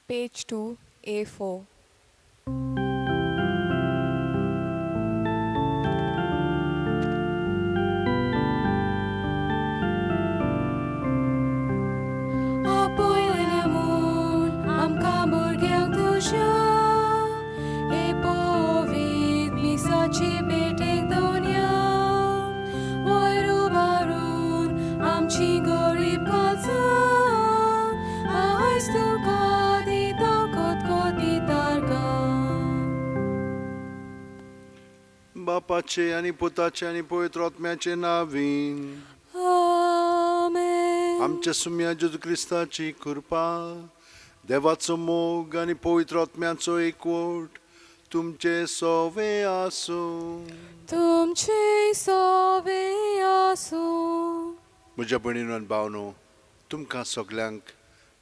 Page 2, A4. आमकां भुरग्यांक तुज्या हे पोवीत मिसाची पेटेक दोनया वयर उबारून आमची गरीब काळजां आयज तुका दिता कोतकोती तारकां. बापाचे आणि पुताचे आणि पवित्र आत्म्याचे नावीन. आमेन. आमच्या सुम्या जेजू क्रिस्ताची कृपा, देवाचो मोग आणि पवित्र आत्म्याचो एकवट तुमचे सोवे आसूं. तुमचे सोवे आसूं. म्हज्या भयणीनो आनी भावनो, तुमकां सगल्यांक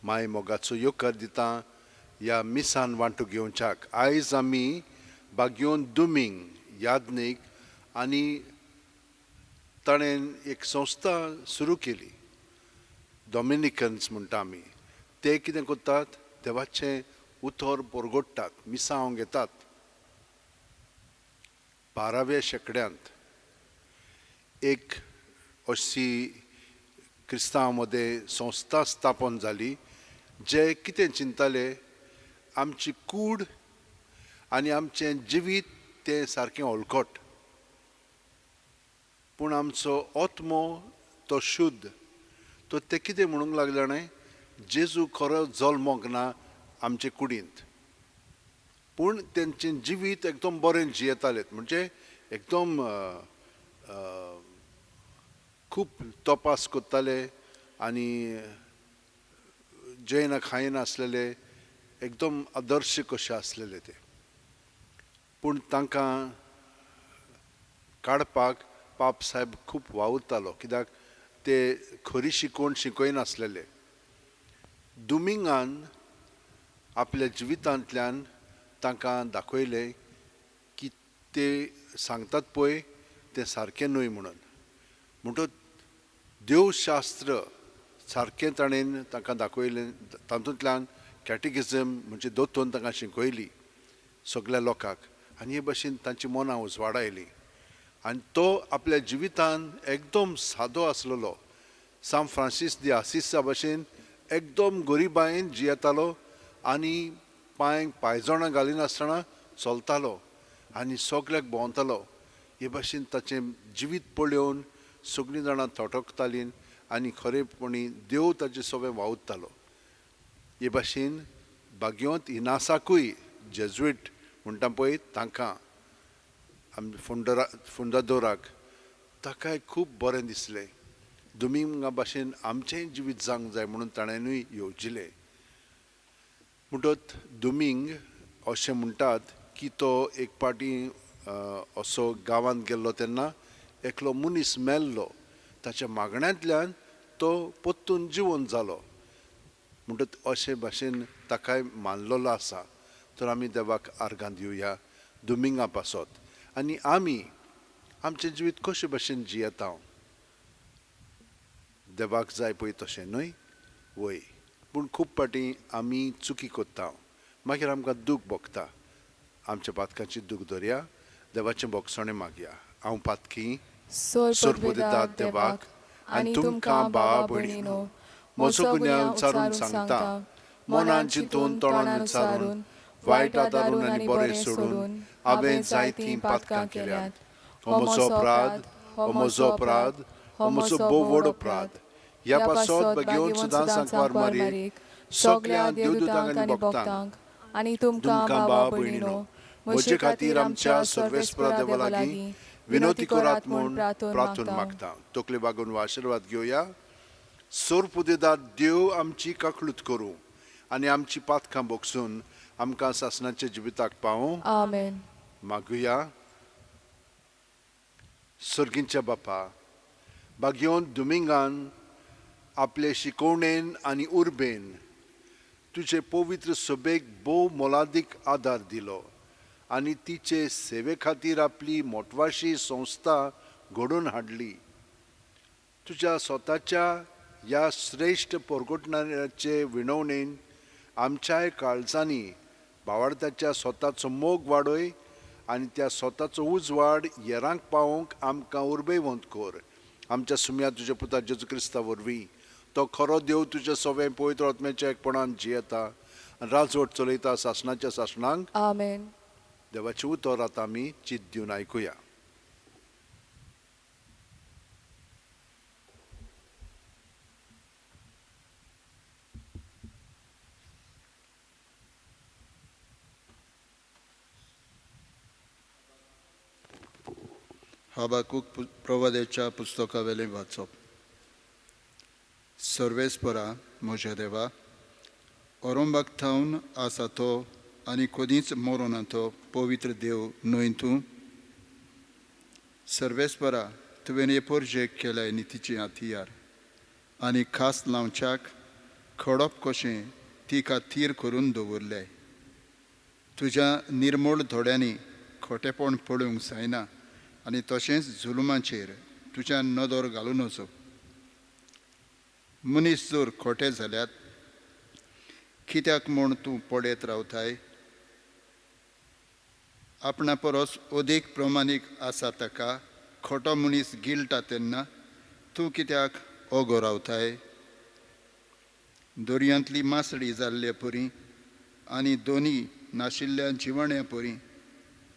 माय मोगाचो येवकार दिता ह्या मिसान वांटो घेवच्याक. आयज आमी बागयोन दुमींग यादनीक आनी ताणें एक संस्था सुरू केली, डॉमिनिकन्स म्हणटा आमी. ते कितें करतात, देवाचें उतर परगोडटात, मिसांव घेतात. 12व्या शेंकड्यांत एक अशी क्रिस्तांव मध्ये संस्था स्थापन जाली, जे कितें चिंतताले, आमची कूड आनी आमचें जिवीत तें सारकें ऑलखोट, पूण आमचो आत्मो तो शुद्ध. तो ते कितें म्हणूंक लागले जाणें, जेजू खरो जल्मोंक ना आमचे कुडींत, पूण तेंचें जिवीत एकदम बरें जियेताले. म्हणजे एकदम खूब तपास करताले आनी जेयना खायना आसलेले, एकदम आदर्श कशे आसलेले ते. पूण तांकां काडपाक पाप साहेब खूब वावुरतालो, कित्याक ते खरी शिकवण शिकयनासलेले. दुमिंगान आपल्या जिवितांतल्यान तांकां दाखयलें की ते सांगतात पळय तें सारकें न्हय म्हणून. म्हणटच देवशास्त्र सारकें ताणें तांकां दाखयलें. तातूंतल्यान कॅटिकिझम म्हणजे दोतोन तांकां शिकयली सगळ्या लोकांक, आनी हे भाशेन तांची मनां उजवाडायली. आनी तो आपल्या जिवितान एकदम सादो आसलेलो. सान फ्रांसीस दी आसिसा भाशेन एकदम गरिबायेन जियेतालो आनी पांयांक पायजणां घालिनासतना चलतालो आनी सगळ्याक भोंवतालो. हे भाशेन ताचें जिवीत पळोवन सगळीं जाणां थोटकतालीं आनी खरेपणी देव ताचें सगळें वावुरतालो. हे भाशेन बागयोंत इनासाकूय जेजुईट म्हणटा पळय तांकां आमी फुंडादोराक ताकाय खूब बरें दिसलें. दुमिंगा भाशेन आमचेंय जिवीत जावंक जाय म्हणून ताणेंनूय येवजिलें. म्हणटत दुमिंग अशें म्हणटात की तो एक पाटी असो गांवांत गेल्लो तेन्ना एकलो मनीस मेल्लो. ताच्या मागण्यांतल्यान तो पोत्तून जिवंत जालो. म्हणटत अशे भाशेन ताकाय मानलेलो आसा. तर आमी देवाक आर्गां दिवया दुमिंगा पासत. आनी आमी आमचें जिवीत कशे भाशेन जियेता, देवाक जाय पळय तशें न्हय वय. पूण खूब पाटी आमी चुकी करता, मागीर आमकां दूख भोगता. आमच्या पातकांची दूख धरया, देवाचें भोगसणें मागया. हांव पातकी सोरपुदितात देवाक आनी तुमकां भावा भयणीनो, म्हजो गुन्यांव विचारून सांगता. मनान चिंतून तोंडान विचारून वायट दारून आनी बरें सोडून हांवें जायतीं पातकां केल्यात. हो म्हजो अपराध, हो म्हजो अपराध, हो म्हजो भोव व्हड अपराध. ह्या पासत घेवन सुदां सांकवार मारीक सगळ्या देवदूतांक आनी भक्तांक आनी तुमकां भावा भयणीनो, म्हजे खातीर आमच्या सर्वेस्परा देवा लागीं विनोती करात म्हूण प्रार्थून मागता. तकले बागून आशिर्वाद घेवया. सोरपुदिदाद देव आमची काकळूत करूं आनी आमची पातकां भोगसून आमकां सासणाच्या जिविताक पावूं. आमेन. मागुया. सर्गींच्या बापा, बागयोन दुमिंगान आपले शिकवणेन आनी उर्बेन तुजे पवित्र सभेक भोव मोलादीक आदार दिलो आनी तिचे सेवे खातीर आपली मोटवाशी संस्था घडोवन हाडली. तुज्या स्वताच्या ह्या श्रेश्ठ परगोटण्याचे विणवणेन आमच्याय काळजांनी भावार्थाच्या स्वताचो मोग वाडय आनी त्या स्वताचो उजवाड येरांक पावोवंक आमकां उर्बेवंत कर. आमच्या सुम्या तुज्या पुता जेजू क्रिस्ता वरवीं तो खरो देव तुजे सवें पवित्र आत्म्याच्या एकपणान जियेता आनी राजवट चलयता सासणाच्या सासणांक. आमेन. देवाचें उतर आतां आमी चित दिवन आयकुया. हाबाकूक प्रवादेच्या पुस्तकावेलें वाचप. सर्वेस्परा म्हज्या देवा, अरोंबागथावन आसा तो आनी कदींच मरोना तो पवित्र देव न्हय तूं. सर्वेस्परा तुवें येपोरजेक केल्याय नितीची हातियार आनी खास लावच्याक खडप कशें ती खातीर करून दवरल्याय. तुज्या निर्मळ धोड्यांनी खोटेपण पडूंक जायना आनी तशेंच जुलुमांचेर तुज्या नदर घालून वचप. मनीस जर खोटे जाल्यात कित्याक म्हूण तूं पडयत रावताय. आपणा परस अदीक प्रमाणीक आसा ताका खोटो मनीस गिळटा तेन्ना तूं कित्याक ओगो रावताय. दर्यांतली मासडी जाल्ले परी आनी दोनी नाशिल्ल्या जिवण्या परी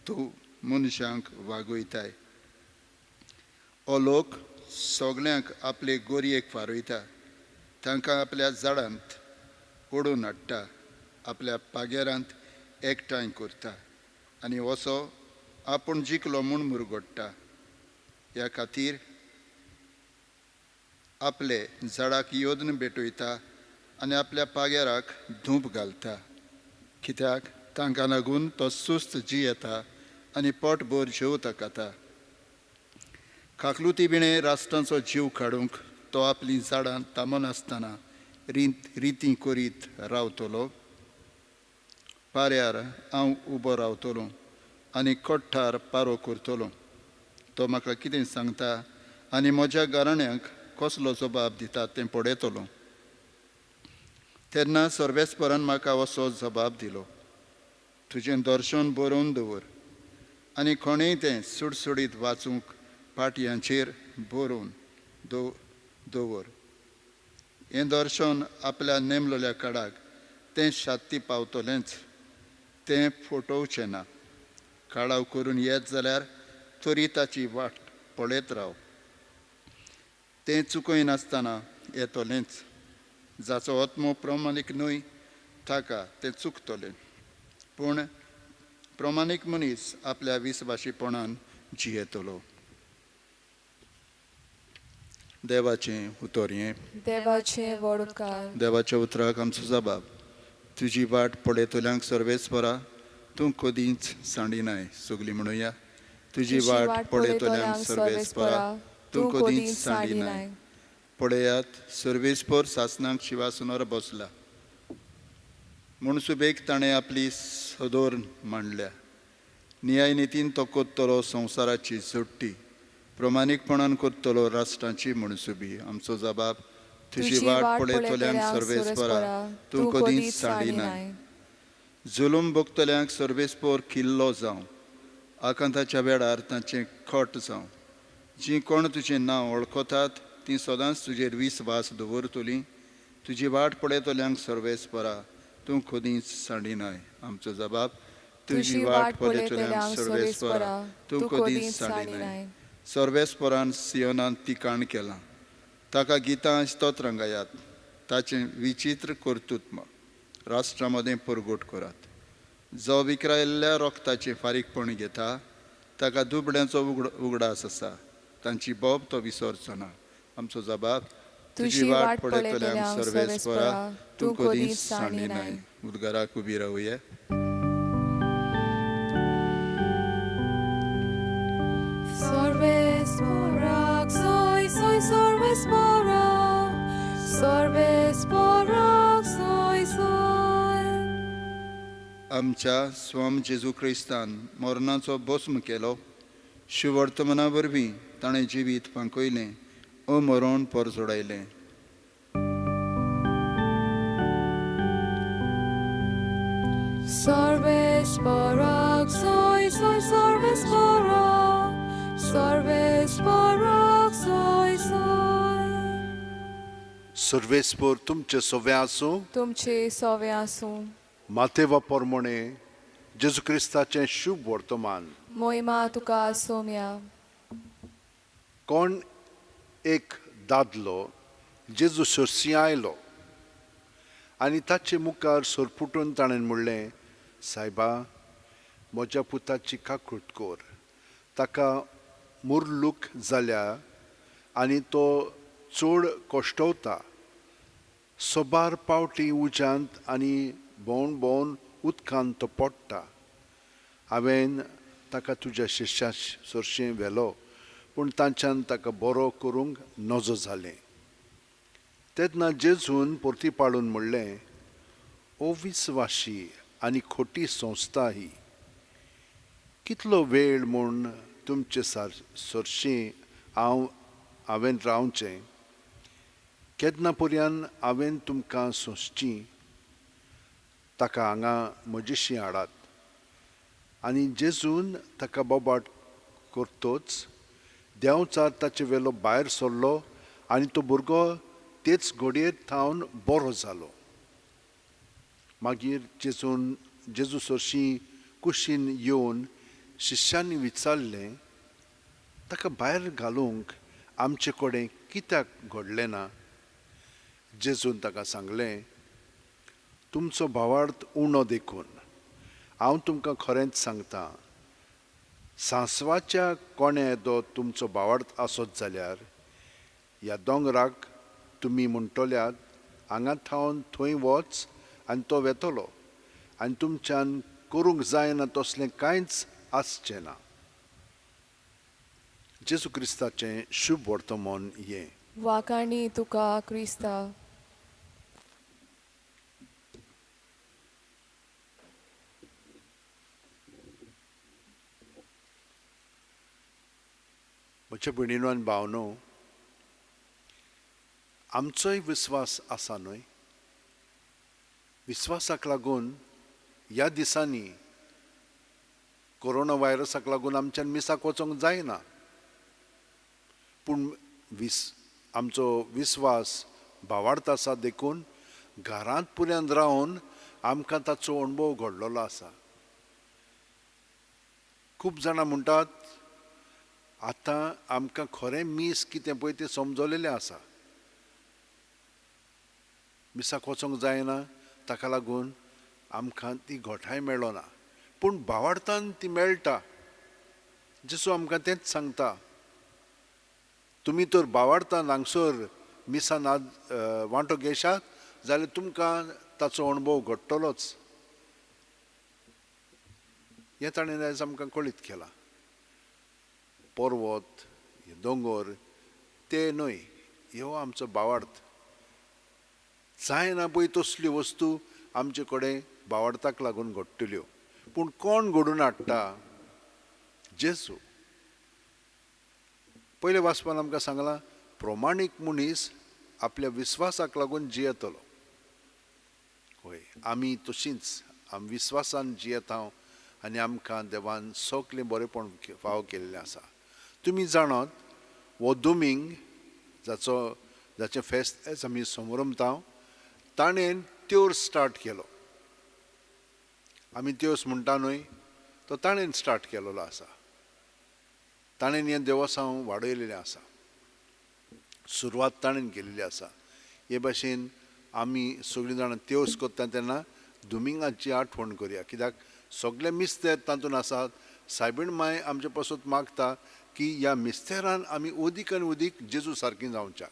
तूं मनशांक वागयताय. हो लोक सगल्यांक आपले गोरयेक फारयता, तांकां आपल्या झाडांत ओडून हाडटा, आपल्या पागेरांत एकठांय करता आनी असो आपूण जिखलो म्हूण मुरगडटा. ह्या खातीर आपले झाडाक योद्न भेटयता आनी आपल्या पागेराक धूप घालता. कित्याक तांकां लागून तो सुस्त जियेता आनी पोटभर जेवता खाता. काकलुती बिणे राष्ट्रांचो जीव काडूंक तो आपलीं झाडां तामोन आसतना रिती करीत रावतलो. पाऱ्यार हांव उबो रावतलों आनी कोठ्ठार पारो करतलों. तो म्हाका कितें सांगता आनी म्हज्या घराण्यांक कसलो जबाब दिता तें पळयतलों. तेन्ना सर्वेस्परान म्हाका असो जबाब दिलो, तुजें दर्शन बरोवन दवर आनी कोणेय तें सुडसुडीत वाचूंक पाटयांचेर बरोवन दवर. हें दर्शन आपल्या नेमलेल्या काळाक तें शात्ती पावतलेंच, तें फटोवचें ना. काळाव करून येत जाल्यार तरी ताची वाट पळयत राव. तें चुकयनासतना येतलेंच. जाचो आत्मो प्रमाणीक न्हय ताका तें चुकतलें. पूण प्रमाणीक मनीस आपल्या विस्वाशीपणान जियेतलो. देवाचें उतर हें. देवाचें व्हड उपकार. देवाच्या उतराक आमचो जबाब. तुजी वाट पळयतल्यांक सर्वेस्परा तूं कदींच सांडिनाय. सगलीं म्हणुया. तुजी वाट पळयतल्यांक सर्वेस्परा तूं कदींच सांडिनाय. पळयात, सर्वेस्पर सासणांक शिवासनार बसला. म्हणसुबेक ताणें आपली सदोर मांडल्या. न्याय नितीन तो कोत्तलो संवसाराची जोडटी. प्रमाणीकपणान कोत्तलो राष्ट्रांची म्हणसुबी. आमचो जबाब. तुजी वाट पळयतल्यांक सर्वेस्परा तूं कदींच सांडिनाय. जुलूम भोगतल्यांक सर्वेस्पर किल्लो जावं. आकांताच्या वेळार तांचें खोट जावं. जीं कोण तुजें नांव वळखतात तीं सदांच तुजेर विस्वास दवरतलीं. तुजी वाट पळयतल्यांक सर्वेस्परा तूं कदींच सांडिनाय. आमचो जबाब. तुजी वाट पळयतल्यांक सर्वेस्परा तूं कदींच सांडिनाय. सर्वेस्परान सियोनांत तिकाण केलां. ताका गितां स्तोत्रां गायात. ताचें विचित्र कर्तुत्व राष्ट्रा मदें परगट करात. जो विक्रायल्ल्या रोगताचें फारीकपण घेता ताका दुबड्यांचो उगडास आसा. तांची बोब तो विसरचो ना. आमचो जबाब. तुजी वाट पळयतल्यांक सर्वेस्परा तूं कदींच सांडिनाय. उदगाराक उबी रावुया. Sorvesporak, soy sorvesporak, sorvesporak, soy. आमच्या स्वाम जेजू क्रिस्तान मरणाचो भस्म केलो. शिवर्तमना वरवीं ताणें जिवीत फांकयलें, अमरण पर जोडायलें. Sarvesparak soy soy sarvesparak Sarvesparak soy soy सर्वेस्पोर तुमचे सोवे आसूं तुमचे सोवे आसूं मातेवा पोरमोणे जेजू क्रिस्ताचें शुभ वर्तमान मोहिमा तुका सोम्या कोण एक दादलो जेजू सोर्सी आयलो आनी ताचे मुखार सोरपुटून ताणें म्हणलें सायबा म्हज्या पुताची काकूट कोर ताका मुरलूक जाल्या आनी तो चड कोश्टवता सोबार पावटी उज्यांत आनी भोंवन भोंवन उदकांत तो पडटा हांवें ताका तुज्या शिश्या सोरशें व्हेलो पूण तांच्यान ताका बरो करूंक नजो जालें तेन्ना जेजून परती पाडून म्हणलें अविस्वाशी आनी खोटी संस्था ही कितलो वेळ म्हूण तुमचे सोरशीं हांवें रावचें केन्ना पर्यान हांवें तुमकां सोंसचीं ताका हांगा म्हजेशी हाडात आनी जेजून ताका बोबाट करतोच देंवचार ताचे वेलो भायर सरलो आनी तो भुरगो तेच घडयेर थावन बरो जालो मागीर जेजू सोर्शी कुशीन येवन शिश्यांनी विचारलें ताका भायर घालूंक आमचे कडेन कित्याक घडलें ना जेजून ताका सांगलें तुमचो भावार्थ उणो देखून हांव तुमकां खरेंच सांगतां सांसवाच्या कोण्या येदो तुमचो भावार्थ आसत जाल्यार ह्या दोंगराक तुमी म्हणटल्यात हांगा थावन थंय वच आनी तो वेतलो आनी तुमच्यान करूंक जायना तसलें कांयच आसचें ना जेजू क्रिस्ताचें शुभ वर्तमान हें वाकाणी तुका क्रिस्ता म्हज्या भयणीनो आनी भावनो आमचोय विस्वास आसा न्हय विस्वासाक लागून ह्या दिसांनी कोरोना व्हायरसाक लागून आमच्यान मिसाक वचोंक जायना पूण आमचो विस्वास भावार्थ आसा देखून घरांत पुऱ्यान रावन आमकां ताचो अणभव घडलेलो आसा खूब जाणां म्हणटात आतां आमकां खरें मीस कितें पळय तें समजलेलें आसा मिसाक वचोंक जायना ताका लागून आमकां ती घोटाय मेळ्ळो ना पूण भावार्थान ती मेळटा जेसू आमकां तेंच सांगता तुमी तर भावार्थान हांगसर मिसान वांटो घेशात जाल्यार तुमकां ताचो अणभव घडटलोच हें ताणें आयज आमकां कळीत केलां पर्वत दोंगर ते न्हय ह्यो आमचो भावार्थ जायना पळय तसल्यो वस्तू आमचे कडेन भावार्थाक लागून घडटल्यो पूण कोण घडोवन हाडटा जेजू पयले वाचपान आमकां सांगलां प्रमाणीक मनीस आपल्या विस्वासाक लागून जियेतलो होय आमी तशींच आमी विस्वासान जियेता आनी आमकां देवान सगलें बरेंपण फाव केल्लें आसा तुमी जाणात हो दोमींग जाचें फेस्त आयज आमी समरमता ताणें त्योर्स स्टार्ट केलो आमी त्योर्स म्हणटा न्हय तो ताणें स्टार्ट केलेलो आसा ताणें हें देवसांव वाडयलेलें आसा सुरवात ताणें केल्ली आसा हे भाशेन आमी सगळीं जाणां त्योर्स करता तेन्ना दुमिंगाची आठवण करया कित्याक सगळे मिस्तेर तातूंत आसात सायबीण माय आमचे पासून मागता की ह्या मिस्तेरान आमी उदीक आनी उदीक जेजू सारकीं जावच्या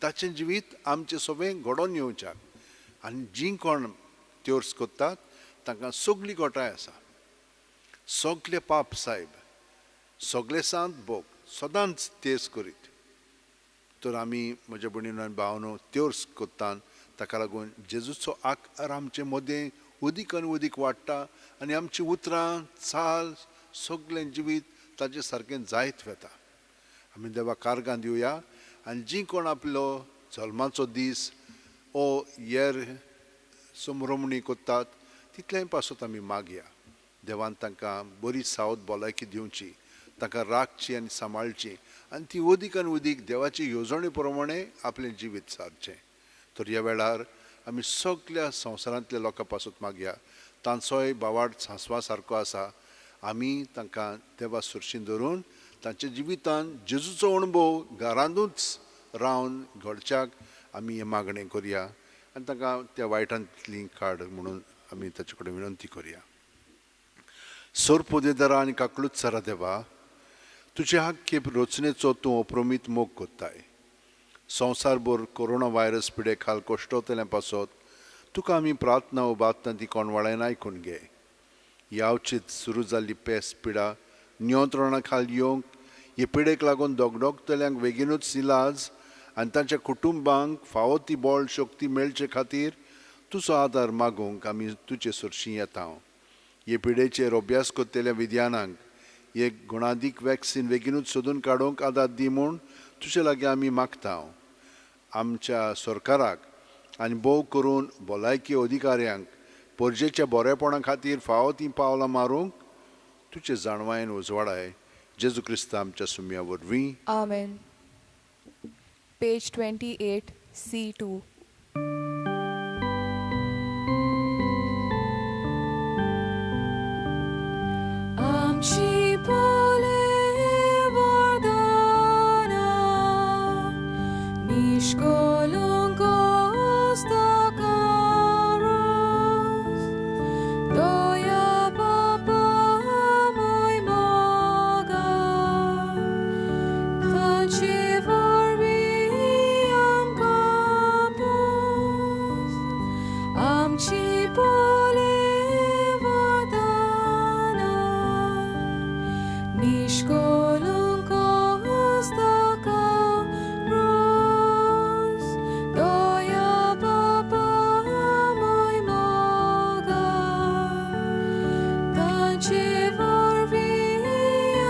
ताचें जिवीत आमचें सगळें घडोवन येवच्याक आनी जीं कोण त्योर्स करतात तांकां सगळी घोटाय आसा सगळे पाप सायब सगळे सांत भोग सदांच तेच करीत तर आमी म्हज्या भयणीनो आनी भावनो त्योर्स करतात ताका लागून जेजूचो आकार आमचे मदें उदीक आनी उदीक वाडटा आनी आमचीं उतरां चाल सगळें जिवीत ताचे सारकें जायत वता आमी देवा कारगां दिवया आनी जीं कोण आपलो जल्माचो दीस ओ हेर समरमणी करतात तितल्याय पासून आमी मागया देवान तांकां बरी सावध भलायकी दिवची तांकां राखची आनी सांबाळची आनी ती अदीक आनी अदीक देवाची येवजणे प्रमाणे आपलें जिवीत सारचें तर ह्या वेळार आमी सगळ्या संवसारांतल्या लोकां पासून मागया तांचोय बावाड सांसवा सारको आसा आमी तांकां देवा सुरशीन धरून तांच्या जिवितान जेजूचो अणभव घरांतूच रावन घडच्याक आमी हें मागणें करया आनी तांकां त्या वायटांतली काड म्हणून आमी ताचे कडेन विनंती करया सोर पोदेदारा आनी काकळूच सारा देवा तुजे हाक्के रचनेचो तूं अप्रमीत मोग कोत्ताय संवसारभर कोरोना व्हायरस पिडे खाल कोश्टोतल्या पासत तुका आमी प्रार्थना उबातना ती कोणवाळेन आयकून घे यावचीत सुरू जाल्ली पेस पिडा नियंत्रणा खाल येवंक हे पिडेक लागून दोगदोगतल्यांक बेगीनूच इलाज आनी तांच्या कुटुंबांक फावो ती बळ शक्ती मेळचे खातीर तुजो आदार मागूंक आमी तुजे सुरशीं येता हे पिडेचेर अभ्यास कोत्तेल्या विद्यानांक एक गुणादीक वॅक्सीन बेगीनूच सोदून काडूंक आदार दी म्हूण तुजे लागीं आमी मागता आमच्या सरकाराक आनी भोव करून भलायकी अधिकाऱ्यांक परजेच्या बरेपणा खातीर फावो ती पावलां मारूंक तुजे जाणवायेन उजवाडाय जेजू क्रिस्त आमच्या सुमया वरवीं Amen. Page 28, C2. Amchi pole vardana nishkolungos takaros doya papa moi moga tanchi vorbi am kapos amchi pole vardana nishkolungos takaros doya papa moi moga tanchi vorbi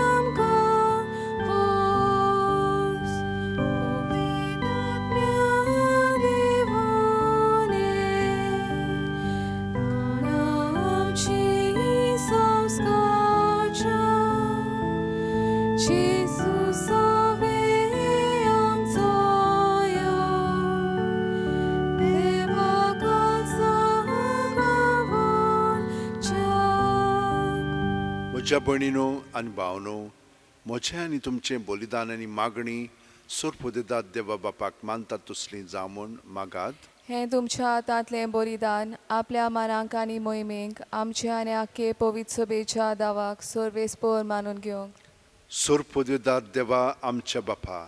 am kapos uvidat mea divone amchi samskacha Jesus amcoja Deva म्हज्या भयणीनो आनी भावनो म्हजें आनी तुमचें बलिदान आनी मागणी सोर पोदेदाद देवा बापाक मानतात तसलीं जावं म्हूण मागात हें तुमच्या हातांतलें बलिदान आपल्या मानांक आनी मोहिमेक आमच्या आनी आख्खे पवित्र सभेच्या दावाक सर्वेस्पर मानून घेवंक सोर पोदेदाद देवा आमच्या बापा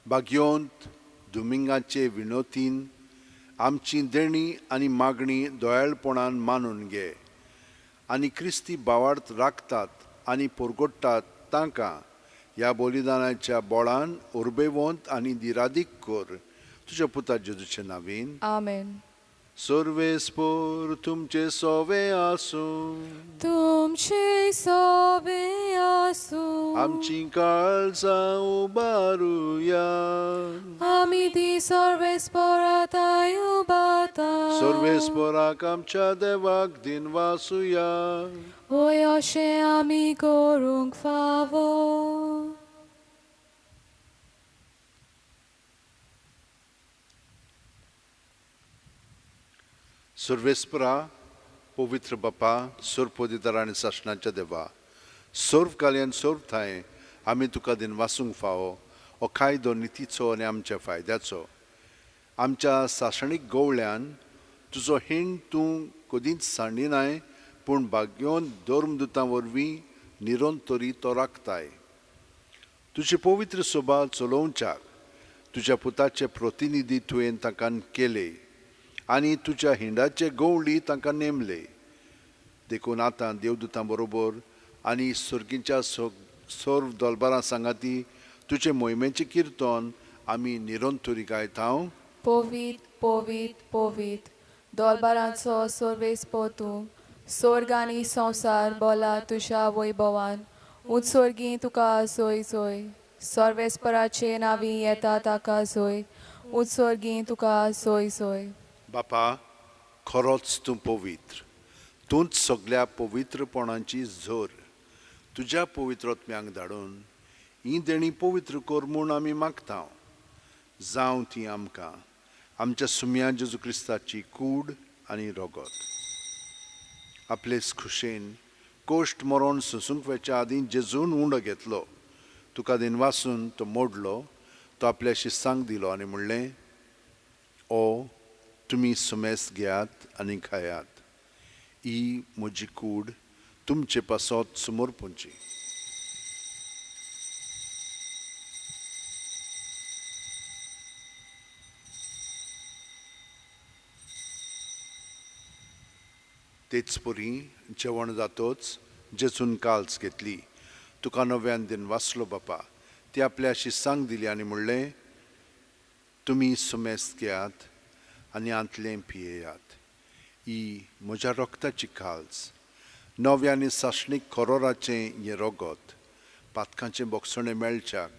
बागयोंत दुमिंगाचे विनोतीन आमची देणी आनी मागणी दोयाळपणान मानून घे आनी क्रिस्ती बावार्थ राखतात आनी पोरगोडटात तांकां ह्या बलिदानाच्या बोळान उर्बेवंत आनी दिरादीक कर तुज्या पुता जेजूचे नांवेन Amen. सर्वेस्पोर तुमचे सोवे आसूं Tumci sobe asu आमची काळजां उबारुया Amidi सर्वेस्पराताय ubata सर्वेस्पोराक आमच्या देवाक दिन वासुया Oi oshe ami korung favor सर्वेस्परा पवित्र बापा सोर पोदिदार आनी सासणाच्या देवा सोर्व काल्यान सोर्व थाय आमी तुका दिन वासूंक फावो हो कायदो नितीचो आनी आमच्या फायद्याचो आमच्या सासणीक गवळ्यान तुजो हिण तूं कदींच सांडिनाय पूण भाग्योन धर्मदुतां वरवीं निरंतरी तो राखताय तुजी पवित्र सभा चलोवच्याक तुज्या पुताचे प्रतिनिधी तुवें तांकां केले आनी तुज्या हिंडाचे गवळी तांकां नेमले देखून आतां देवदुतां बरोबर आनी सर्गीच्या सोर्व दोलबारां सांगाती तुजे मोहिमेचें किर्तन आमी निरंतरी गायता पोवीत पोवीत पोवीत दोलबारांचो सर्वेस्पर तूं स्वर्ग आनी संवसार बोला तुज्या वैभवान उत्सर्गी तुका सोय सोय सर्वेस्पराचे नांवी येता ताका सोय उत्सर्गी तुका सोय सोय बापा खरोच तूं पवित्र तूंच सगळ्या पवित्रपणाची झर तुज्या पवित्रत्म्यांक धाडून ही देणी पवित्र कर म्हूण आमी मागता जावं ती आमकां आमच्या सुम्या जेजू क्रिस्ताची कूड आनी रगत आपलेच खुशेन कोश्ट मरण सोंसूंक वेच्या आदीं जेजून उंडो घेतलो तुका दिनवासून तो मोडलो तो आपल्या शिस्सांक दिलो आनी म्हणलें ओ तुमी सुमेस्त घेयात आनी खायात ही म्हजी कूड तुमचे पासत समोर पोंची तेच परी जेवण जातोच जेजून काल्स घेतली तुका नव्यान दिन वाचलो बापा ती आपल्या शिस्सांक दिली आनी म्हणलें तुमी सुमेस्त घेयात आनी आंतलें पियेयात ही म्हज्या रक्ताची काल्स नव्या आनी साशणीक खरोराचें हें रगत पातकांचें बोगसणें मेळच्याक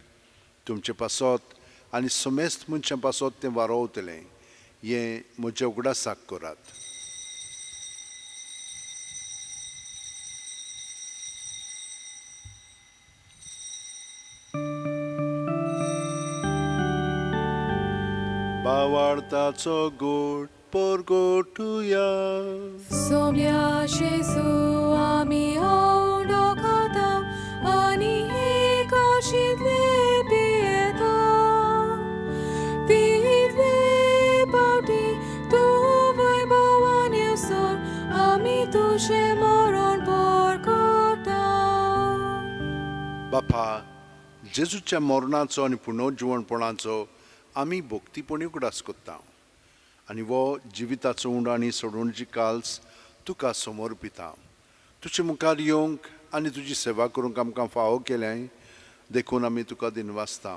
तुमचे पासत आनी सुमेस्त मनशां पासत तें वारोवतलें हें म्हज्या उगडासाक करात बावार्ताचो गोड परगोटुया सोम्या जेजू आमी ओंडो खाता आनी एक आशिल्ले पियेता तितले पावटी तूं वैभवान येवसर आमी तुजें मरण परगोटा बापा जेजूच्या मरणाचो आनी पुनर्जीवणपणाचो आमी भोक्तीपणी उगडास कोत्ता आनी वो जिविताचो उंडो आनी सोडूणची काल्स तुका समर्पिता तुजे मुखार येवंक आनी तुजी सेवा करूंक आमकां फावो केलें देखून आमी तुका दिनवासता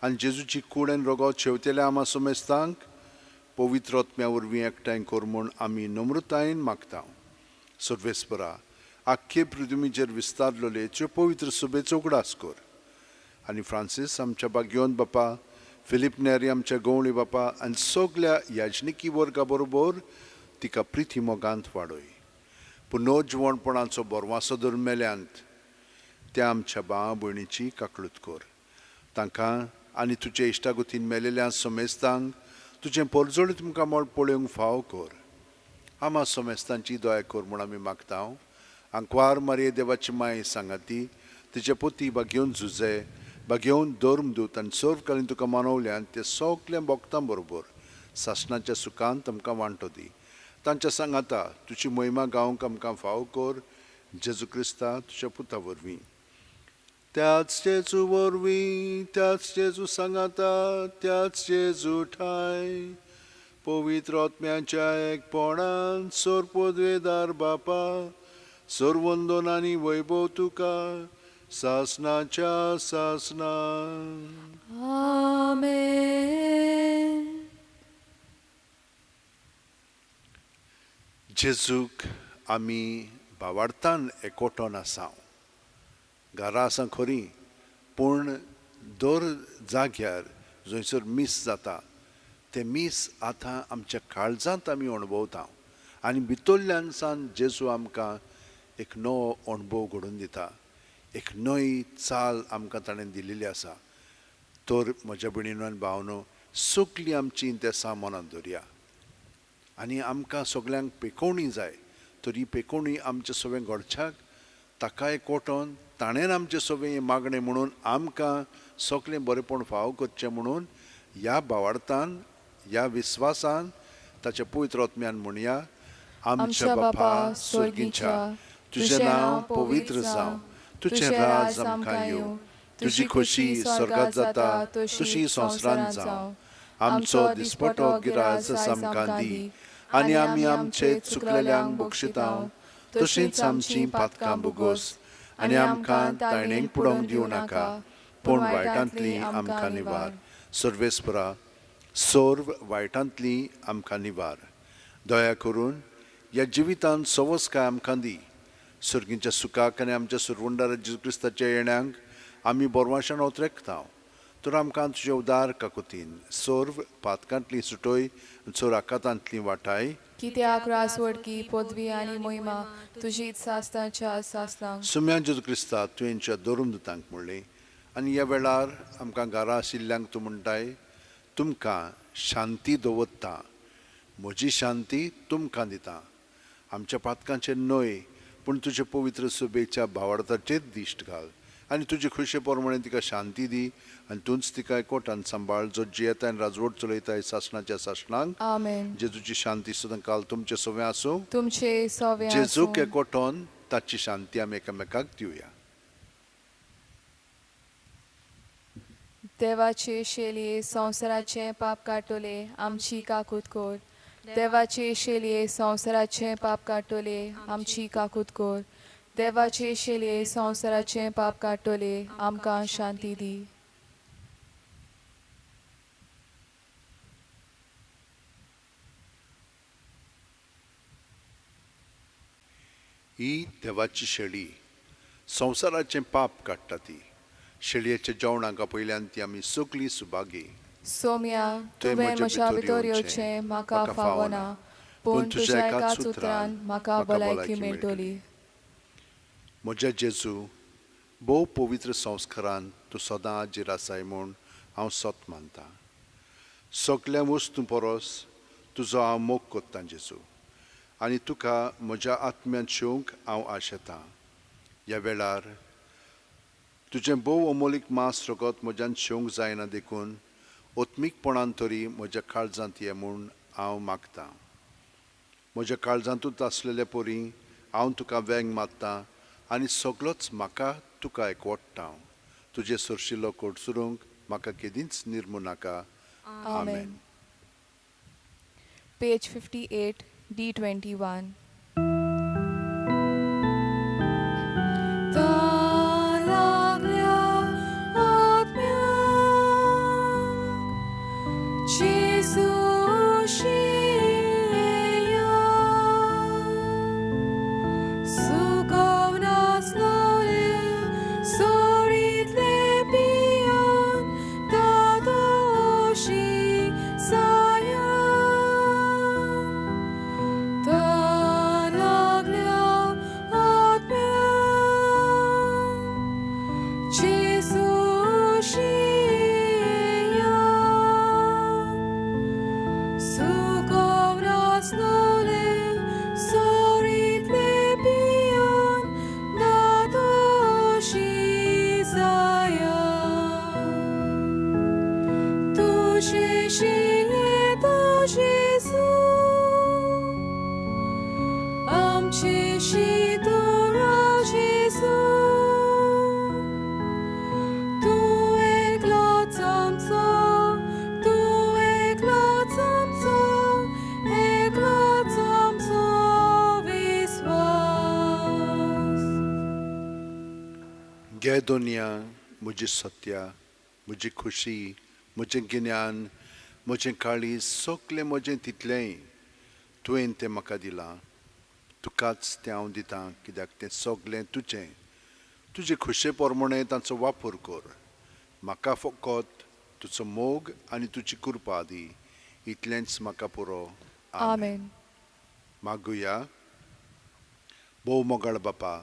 आनी जेजूची कूड आनी रगत शेवतेल्या आमा सुमेस्तांक पवित्र आत्म्या वरवीं एकठांय कर म्हूण आमी नम्रतायेन मागता सर्वेस्परा आख्खे पृथ्वीचेर विस्तारलेले तुजे पवित्र सुबेचो उगडास कर आनी फ्रांसीस आमच्या बागयोन बापा फिलीप नेरी आमच्या गवळी बापा आनी सगळ्या याजनिकी वर्गा बरोबर तिका प्रिथी मोगांत वाडय पुनर्जीवणपणाचो बोरवासो धरून मेल्यांत त्या आमच्या भावा भयणीची काकळूत कर तांकां आनी तुजे इश्टागुतीन मेलेल्या समेस्तांक तुजें परजोळी तुमकां मोळ पळोवंक फाव कर आमा समेस्तांची दया कर म्हूण आमी मागता आंकवार मारये देवाची माय सांगाती तिचे पोती बागेवन झुजे बागेवन धर्मदूत आनी सर्वकालीन तुका मानवल्यान ते सगल्या भक्तां बरोबर सासणाच्या सुखांत आमकां वांटो दी तांच्या सांगाता तुजी महिमा गावंक आमकां फाव कर जेजू क्रिस्ता तुज्या पुता वरवीं त्याच जेजू वरवीं त्याच जेजू सांगाता त्याच जेजू ठाय पवित्र आत्म्याच्या एकपणान सोरपोद्वेदार बापा सर्वंदोन आनी वैभव तुका सासनाच्या सासना आमेन जेजूक आमी भावार्थान एकवटोन आसा घरां आसा खरी पूण दर जाग्यार जंयसर मीस जाता ते मीस आतां आमच्या काळजांत आमी अणभवता आनी भितरल्यान सावन जेजू आमकां एक नवो अणभव घडोवन दिता एक नवी चाल आमकां ताणें दिलेली आसा तर म्हज्या भयणीनो आनी भावनो सगळीं आमची ते सामानांत दवरया आनी आमकां सगळ्यांक पेकोवणी जाय तर ही पेकोवणी आमचे सगळें घडच्याक ताका एकवटोन ताणेन आमचें सगळें मागणें म्हणून आमकां सगळें बरेंपण फाव करचें म्हणून ह्या भावार्थान ह्या विस्वासान ताच्या पवित्र आत्म्यान म्हणया आमच्या बापा स्वर्गीच्या तुजें नांव पवित्र जावं तुजें राज आमकां येवं तुजी खोशी स्वर्गांत जाता तशी संवसारांत जावं आमचो दिसपटो गिराय आमकां दी आनी आमी आमचे चुकलेल्यांक बक्षितांव तशींच आमचीं पातकां बोगोस आनी आमकां तायणेक पडोवंक दिवं नाका पूण वायटांतली आमकां निवार सर्वेस्परा सर्व वायटांतली आमकां निवार दया करून ह्या जिवितांत सवस्काय आमकां दी सर्गीच्या सुखाक आनी आमच्या सुरवंडार जेजू क्रिस्ताच्या येण्याक आमी बोरवाशान ओतरेकता तर आमकां तुजे उदार काकुतीन सोर्व पातकांतली सुटोय चोर आकांतांतली वाटाय कित्याक रासवडकी पदवी आनी मोहिमा तुजीच सासतांच्या सासतांक सुम्यान जेजू क्रिस्ता तुवेंच्या दोरून दितांक म्हणली आनी ह्या वेळार आमकां घरा आशिल्ल्यांक तूं म्हणटाय तुमकां शांती दवरता म्हजी शांती तुमकां दिता आमच्या पातकांचेर न्हय पूण तुजे पवित्र सुबेच्या भावार्थाचेर दिश्ट घाल आनी तुजे खुशे प्रमाणे तिका शांती दी आनी तूंच तिका एकवटान सांबाळ जो जियेता आनी राजवट चलयताय सासणाच्या सासणांक आमेन. जेजूची शांती सुद्दां काल तुमचे सवे आसूं तुमचे सवे जेजूक एकवटोन ताची शांती आमी एकामेकाक दिवया. देवाचे शेलये संवसाराचे पाप काटोले आमची काकूत कोर. देवाचे शेलये संवसाराचे पाप काटोले आमची काकूत कोर. देवाचे शेलये संवसाराचे पाप काटोले आमकां शांती दी. ही देवाची शेळी संवसाराचें पाप काडटा ती शेळयेच्या जेवणाका पयल्यान ती आमी सगळी सुभागी. सोम्या तुवें म्हज्या भितर येवचें म्हाका फावना पूण तुज्या एकाच उतरान म्हाका भलायकी मेळटली. म्हज्या जेजू भोव पवित्र संस्कारान तूं सदां हाजीर आसाय म्हूण हांव सत मानतां. सगळ्या वस्तू परस तुजो हांव मोग कोत्तां जेजू आनी तुका म्हज्या आत्म्यान शिवंक हांव आशेतां. ह्या वेळार तुजें भोव अमोलीक मास रगत म्हज्यान शिवंक जायना देखून ओत्मीकपणान तरी म्हज्या काळजांत ये म्हूण हांव मागतां. म्हज्या काळजांतूच आसलेले परी हांव तुका वेंग मारतां आनी सगळोच म्हाका तुका एकवटटा. तुजे सुरशिल्लो कोट सुरूंक म्हाका केदींच निर्मू नाका. आमेन. Page 58, D21. घे दुनिया म्हजी सत्या म्हजी खुशी म्हजें गिन्यान म्हजें काळीज सगळें म्हजें तितलेंय तुवें तें म्हाका दिलां. तुकाच तें हांव दितां कित्याक तें सगळें तुजें. तुजे खुशे प्रमाणे ताचो वापर कर. म्हाका फकत तुजो मोग आनी तुजी कृपा दी. इतलेंच म्हाका पुरो. आमेन. मागुया. भोव मोगाळ बापा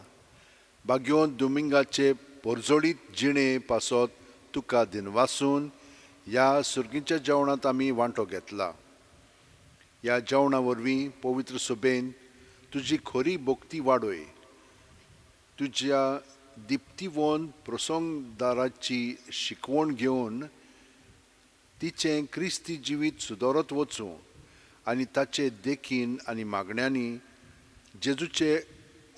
बाग्योन दोमिंगाचे पोरजोडीत जिणे पासत तुका दिनवासून ह्या सुर्गीच्या जेवणांत आमी वांटो घेतला. ह्या जेवणा वरवीं पवित्र सुबेन तुजी खरी भक्ती वाडोय. तुज्या दिप्तीवोन प्रसंगदाराची शिकवण घेवन तिचें क्रिस्ती जिवीत सुदारत वचूं आनी ताचे देखीन आनी मागण्यांनी जेजूचे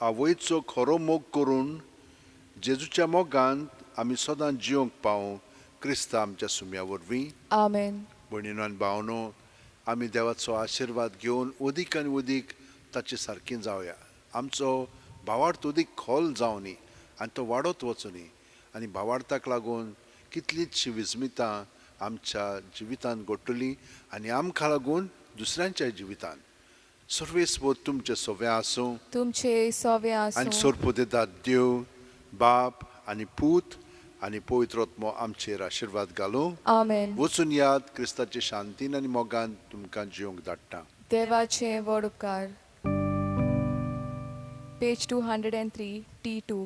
आवयचो खरो मोग करून जेजूच्या मोगांत आमी सदां जिवंक पावूं क्रिस्ता आमच्या सुम्या वरवीं. आमेन. भयणीनो आनी भावनो आमी देवाचो आशिर्वाद घेवन अदीक आनी अदीक ताचे सारकीं जावया. आमचो भावार्थ अदीक खोल जावं न्ही आनी तो वाडत वचूं न्ही आनी भावार्थाक लागून कितलींचशीं विस्मितां आमच्या जिवितांत घडटलीं आनी आमकां लागून दुसऱ्यांच्या जिवितांत. सर्वेस्वर तुमचे सवे आसूं. तुमचे सवे आनी आसूं. सोरपो दितात देव बाप आनी पूत आनी पवित्रोत्मो आमचेर आशिर्वाद घालूं. Amen. वचून याद क्रिस्ताचे शांतीन आनी मोगान तुमकां जिवंक धाडटा. देवाचे वड उपकार. Page 203, T2.